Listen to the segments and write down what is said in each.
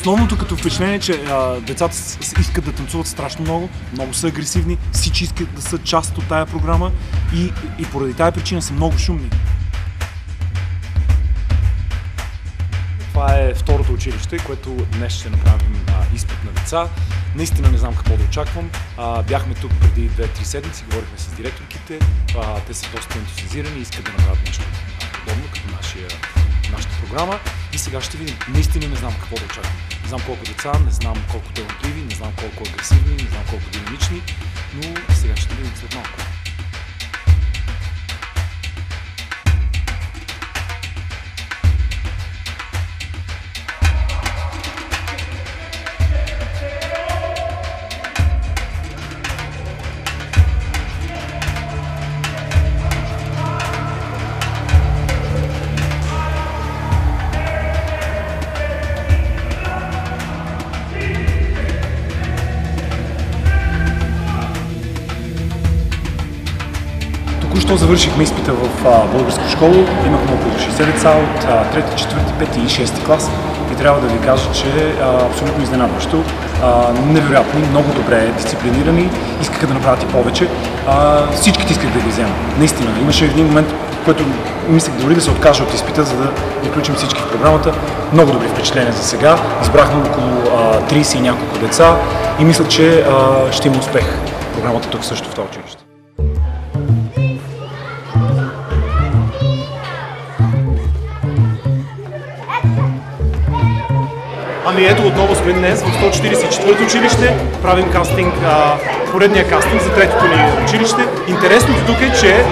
Основното като впечатление е, че децата искат да танцуват страшно много, много са агресивни, всички искат да са част от тая програма и поради тая причина са много шумни. Това е второто училище, което днес ще направим изпит на деца. Наистина не знам какво да очаквам. Бяхме тук преди 2-3 седмици, говорихме с директорките. Те са доста ентусиазирани и искат да направят нещо подобно като нашата програма. И сега ще видим. Наистина не знам какво да очаквам. Не знам колко деца, не знам колко талантливи, не знам колко агресивни, не знам колко динамични, но сега ще видим след малко. Току-що завършихме изпита в българска школа. Имахме около 60 деца от 3, 4, 5 и 6 клас. И трябва да ви кажа, че абсолютно изненадващо. Невероятни, много добре дисциплинирани, искаха да направят и повече. Всичките исках да ги взема. Наистина, имаше един момент, в който мислех дори да се откажа от изпита, за да включим всички в програмата. Много добри впечатления за сега. Избрахме около 30 и няколко деца и мисля, че ще има успех програмата тук също в това училище. Ами ето отново сме днес в 144-то училище, правим кастинг, поредния кастинг за третото ни училище. Интересното тук е, че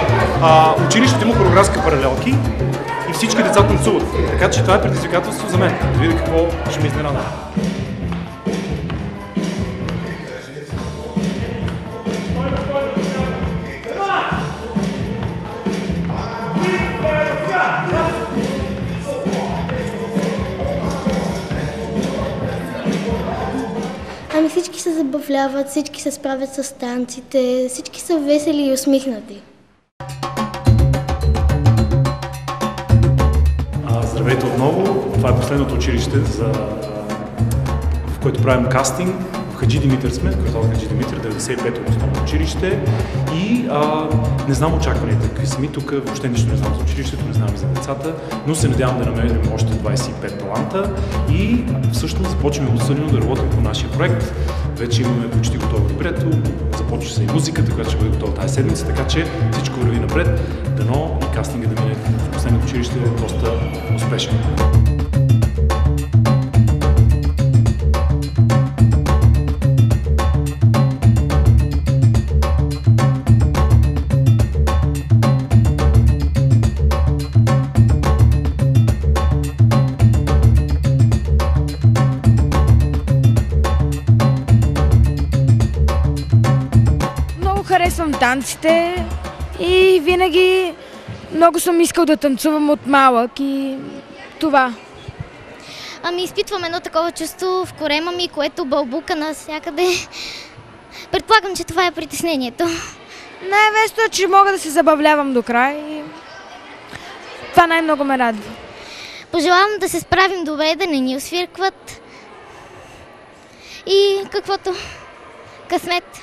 училището има хореографски паралелки и всички деца танцуват. Така че това е предизвикателство за мен. Да видя какво ще ми изненада. Ами всички се забавляват, всички се справят с танците, всички са весели и усмихнати. Здравейте отново! Това е последното училище, в което правим кастинг. В Хаджи Димитър сме, в квартал Хаджи Димитър, 95-то основно училище. И не знам очакванията какви са ми тук, въобще нищо не знам за училището, не знам и за децата, но се надявам да намерим още 25 таланта и всъщност започваме усърдно да работим по нашия проект. Вече имаме почти готово либрето, започва се и музиката, която ще бъде готова тази седмица, така че всичко върви напред. Дано и кастинга да мине в последното училище е доста успешен. Харесвам танците и винаги много съм искал да танцувам от малък и това. Ами изпитвам едно такова чувство в корема ми, което бълбука навсякъде. Предполагам, че това е притеснението. Най-весто е, че мога да се забавлявам до край и това най-много ме радва. Пожелавам да се справим добре, да не ни освиркват и каквото късмет.